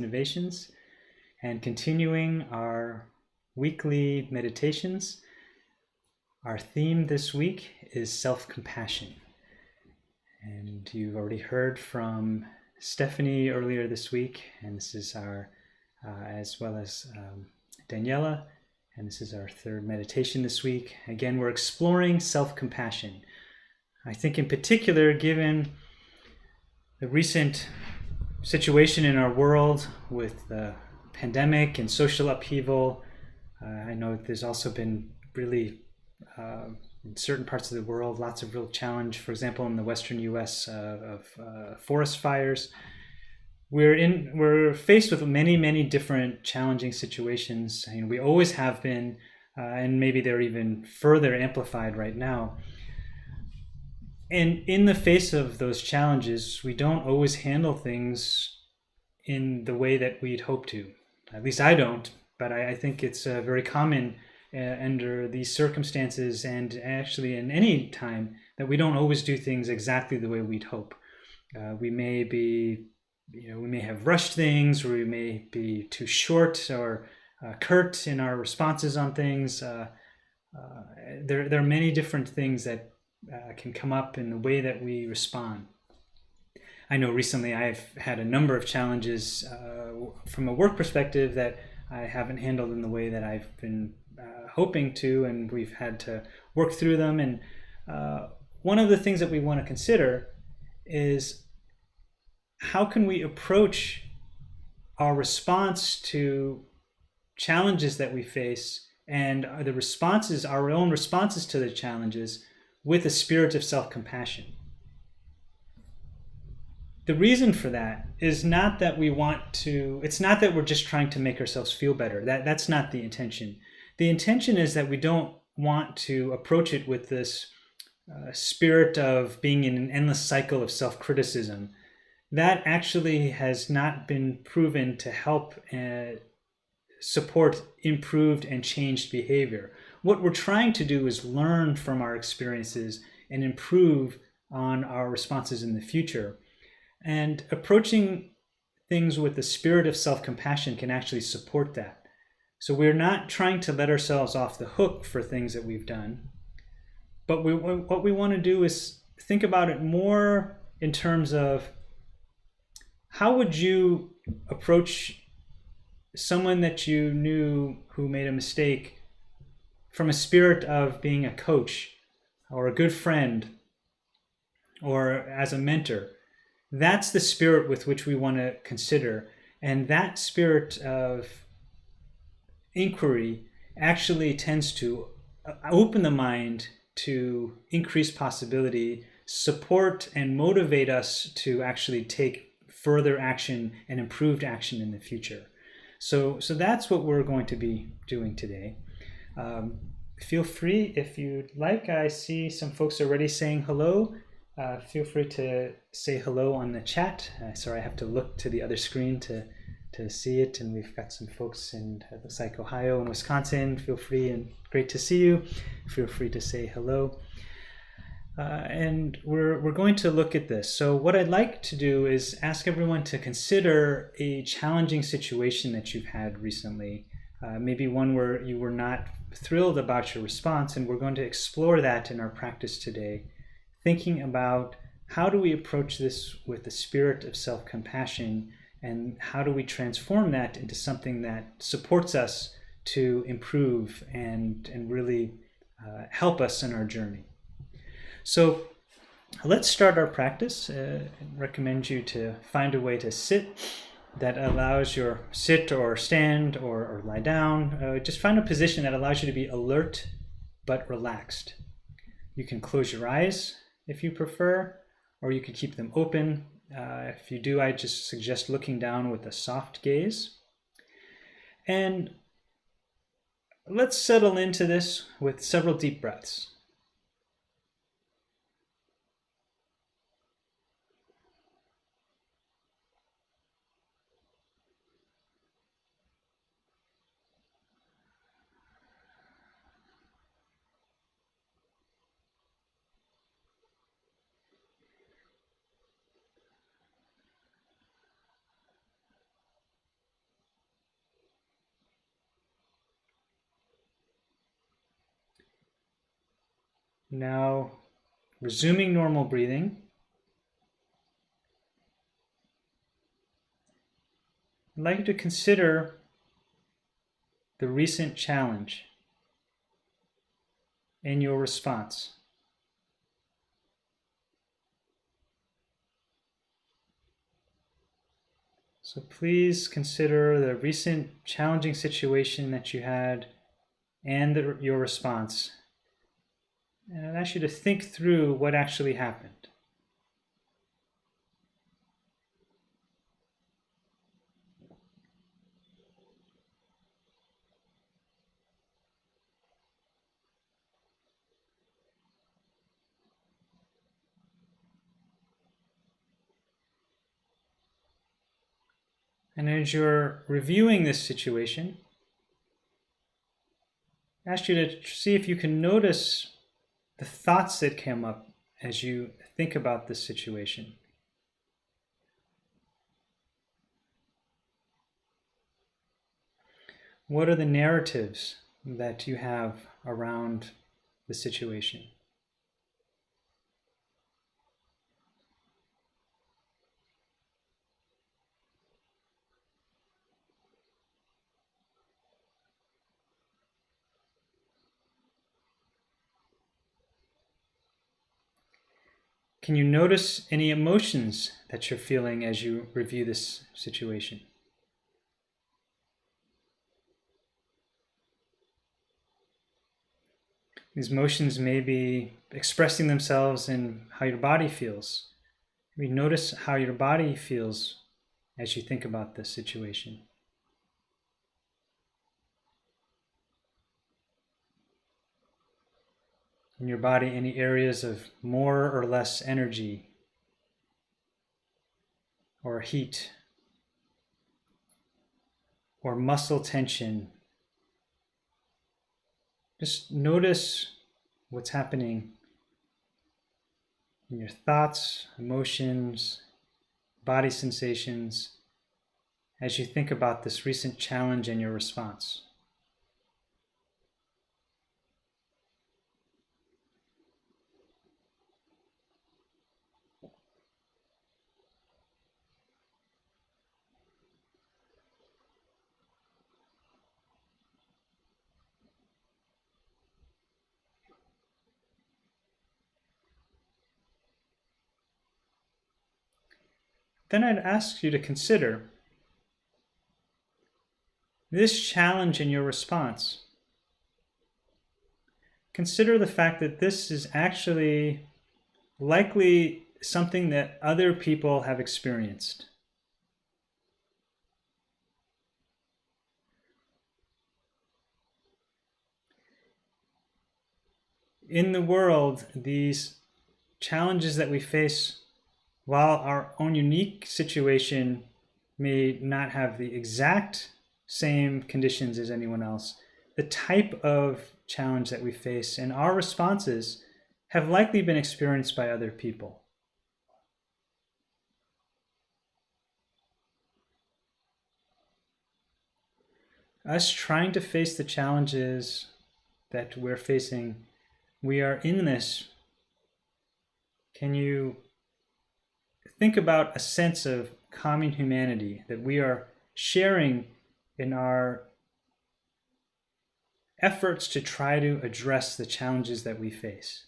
innovations and continuing our weekly meditations. Our theme this week is self-compassion. And you've already heard from Stephanie earlier this week, and this is our, as well as Daniela, and this is our third meditation this week. Again, we're exploring self-compassion. I think in particular, given the recent situation in our world with the pandemic and social upheaval, I know there's also been really, in certain parts of the world, lots of real challenge. For example, in the Western U.S. Of forest fires, we're faced with many different challenging situations. I mean, we always have been, and maybe they're even further amplified right now. And in the face of those challenges, we don't always handle things in the way that we'd hope to. At least I don't, but I think it's very common under these circumstances, and actually in any time, that we don't always do things exactly the way we'd hope. We may have rushed things, or we may be too short or curt in our responses on things. There are many different things that can come up in the way that we respond. I know recently I've had a number of challenges from a work perspective that I haven't handled in the way that I've been hoping to, and we've had to work through them. And one of the things that we want to consider is how can we approach our response to challenges that we face, and the responses, our own responses to the challenges, with a spirit of self-compassion. The reason for that is not that it's not that we're just trying to make ourselves feel better. That's not the intention. The intention is that we don't want to approach it with this spirit of being in an endless cycle of self-criticism. That actually has not been proven to help support improved and changed behavior. What we're trying to do is learn from our experiences and improve on our responses in the future. And approaching things with the spirit of self-compassion can actually support that. So we're not trying to let ourselves off the hook for things that we've done, but what we want to do is think about it more in terms of how would you approach someone that you knew who made a mistake from a spirit of being a coach or a good friend or as a mentor. That's the spirit with which we want to consider. And that spirit of inquiry actually tends to open the mind to increase possibility, support and motivate us to actually take further action and improved action in the future. So that's what we're going to be doing today. Feel free, if you'd like, I see some folks already saying hello. Feel free to say hello on the chat. Sorry, I have to look to the other screen to see it. And we've got some folks in, it looks like, Ohio and Wisconsin. Feel free, and great to see you. Feel free to say hello. And we're going to look at this. So what I'd like to do is ask everyone to consider a challenging situation that you've had recently. Maybe one where you were not thrilled about your response, and we're going to explore that in our practice today, thinking about how do we approach this with the spirit of self-compassion, and how do we transform that into something that supports us to improve and really help us in our journey. So let's start our practice. I recommend you to find a way to sit that allows your sit or stand or lie down. Just find a position that allows you to be alert but relaxed. You can close your eyes if you prefer, or you can keep them open. If you do, I just suggest looking down with a soft gaze. And let's settle into this with several deep breaths. Now, resuming normal breathing, I'd like you to consider the recent challenge and your response. So please consider the recent challenging situation that you had and your response. And I'd ask you to think through what actually happened. And as you're reviewing this situation, I ask you to see if you can notice the thoughts that come up as you think about this situation. What are the narratives that you have around the situation? Can you notice any emotions that you're feeling as you review this situation? These emotions may be expressing themselves in how your body feels. Maybe notice how your body feels as you think about this situation. In your body, any areas of more or less energy or heat or muscle tension. Just notice what's happening in your thoughts, emotions, body sensations as you think about this recent challenge and your response. Then I'd ask you to consider this challenge and your response. Consider the fact that this is actually likely something that other people have experienced. In the world, these challenges that we face, while our own unique situation may not have the exact same conditions as anyone else, the type of challenge that we face and our responses have likely been experienced by other people. Us trying to face the challenges that we're facing, we are in this. Can you think about a sense of common humanity that we are sharing in our efforts to try to address the challenges that we face?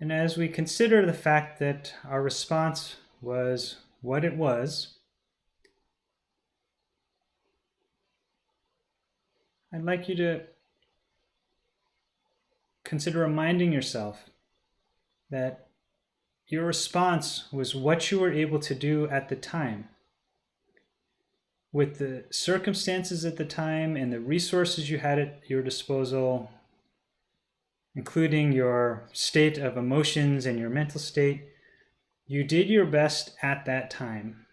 And as we consider the fact that our response was what it was, I'd like you to consider reminding yourself that your response was what you were able to do at the time, with the circumstances at the time and the resources you had at your disposal, including your state of emotions and your mental state. You did your best at that time.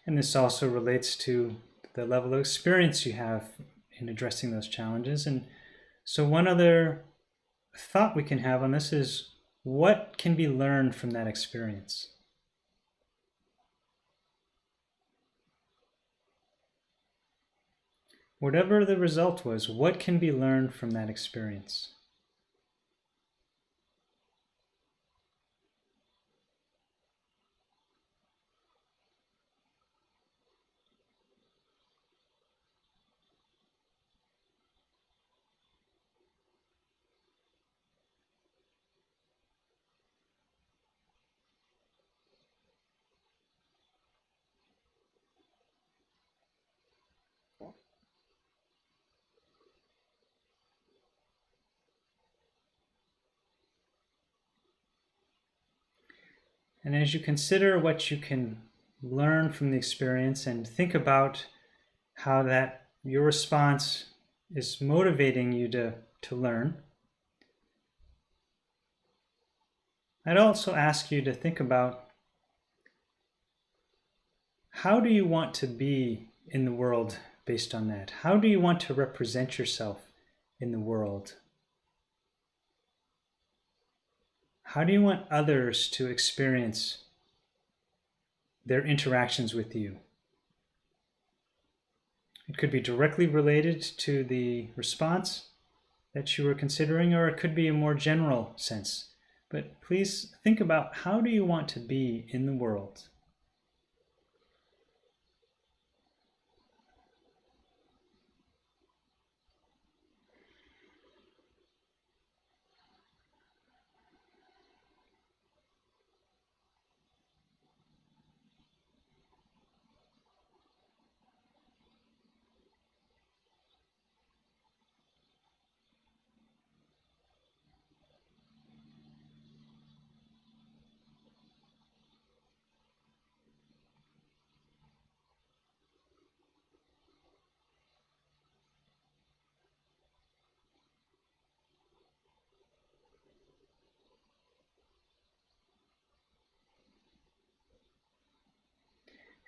And this also relates to the level of experience you have in addressing those challenges. And so one other thought we can have on this is, what can be learned from that experience? Whatever the result was, what can be learned from that experience? And as you consider what you can learn from the experience and think about how that your response is motivating you to learn, I'd also ask you to think about, how do you want to be in the world based on that? How do you want to represent yourself in the world? How do you want others to experience their interactions with you? It could be directly related to the response that you were considering, or it could be a more general sense. But please think about, how do you want to be in the world?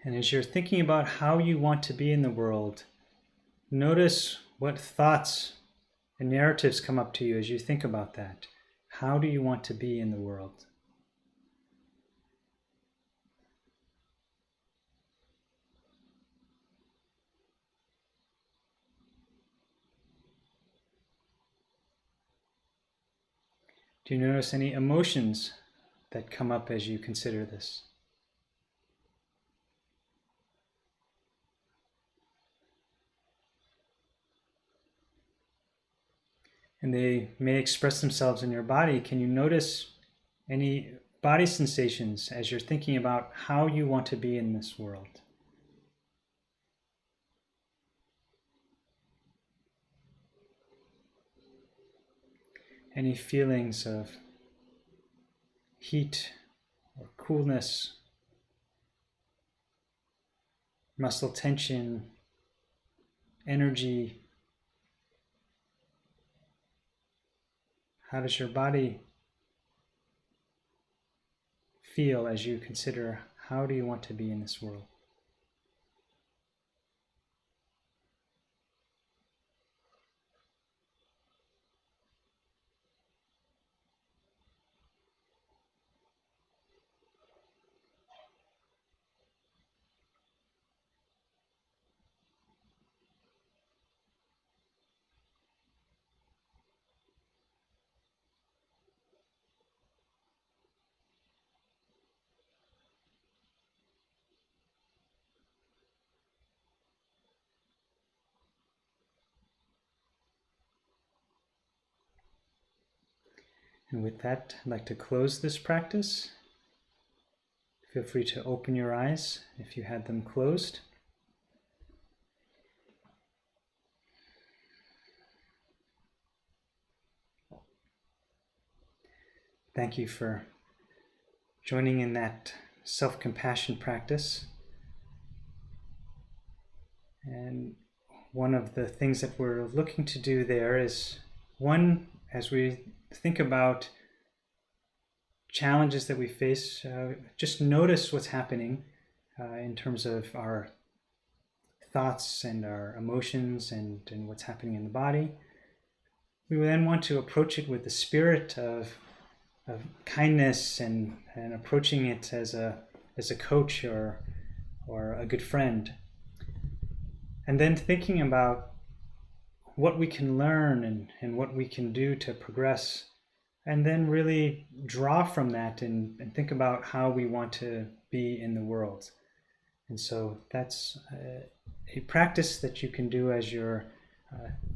And as you're thinking about how you want to be in the world, notice what thoughts and narratives come up to you as you think about that. How do you want to be in the world? Do you notice any emotions that come up as you consider this? And they may express themselves in your body. Can you notice any body sensations as you're thinking about how you want to be in this world? Any feelings of heat or coolness, muscle tension, energy? How does your body feel as you consider, how do you want to be in this world? And with that, I'd like to close this practice. Feel free to open your eyes if you had them closed. Thank you for joining in that self-compassion practice. And one of the things that we're looking to do there is, one, as we think about challenges that we face, just notice what's happening in terms of our thoughts and our emotions and what's happening in the body. We then want to approach it with the spirit of kindness and approaching it as a coach or a good friend. And then thinking about what we can learn and what we can do to progress, and then really draw from that and think about how we want to be in the world. And so that's a practice that you can do as you're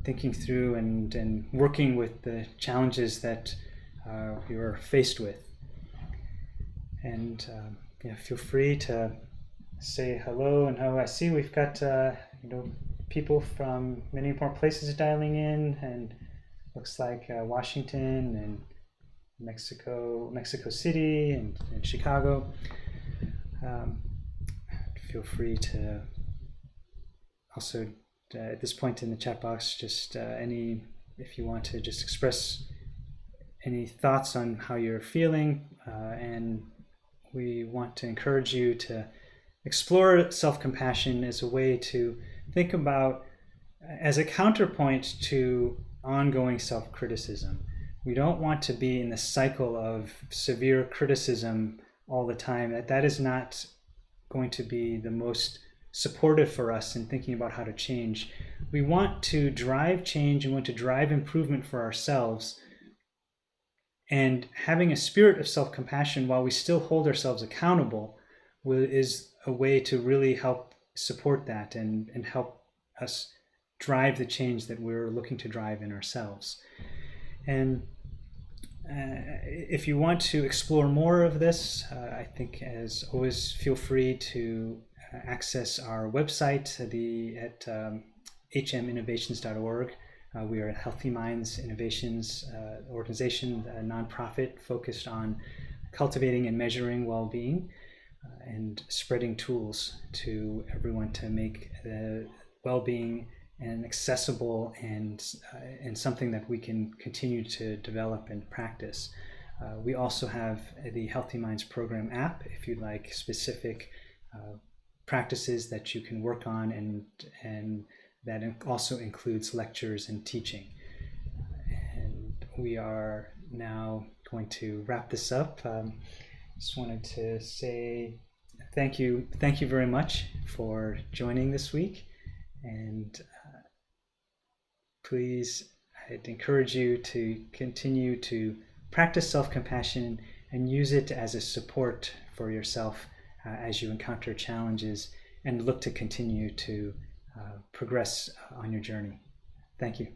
thinking through and working with the challenges that you're faced with. And feel free to say hello. And I see we've got people from many more places dialing in, and looks like Washington and Mexico City and Chicago. Feel free to also at this point in the chat box, just if you want to just express any thoughts on how you're feeling, and we want to encourage you to explore self-compassion as a way to think about, as a counterpoint to ongoing self-criticism. We don't want to be in the cycle of severe criticism all the time. That is not going to be the most supportive for us in thinking about how to change. We want to drive change and want to drive improvement for ourselves. And having a spirit of self-compassion while we still hold ourselves accountable is a way to really help support that and help us drive the change that we're looking to drive in ourselves. And if you want to explore more of this, I think, as always, feel free to access our website at hminnovations.org. We are a Healthy Minds Innovations organization, a nonprofit focused on cultivating and measuring well-being and spreading tools to everyone to make well-being and accessible and something that we can continue to develop and practice. We also have the Healthy Minds Program app if you'd like specific practices that you can work on, and that also includes lectures and teaching. And we are now going to wrap this up. Just wanted to say thank you very much for joining this week, and please, I'd encourage you to continue to practice self-compassion and use it as a support for yourself as you encounter challenges and look to continue to progress on your journey. Thank you.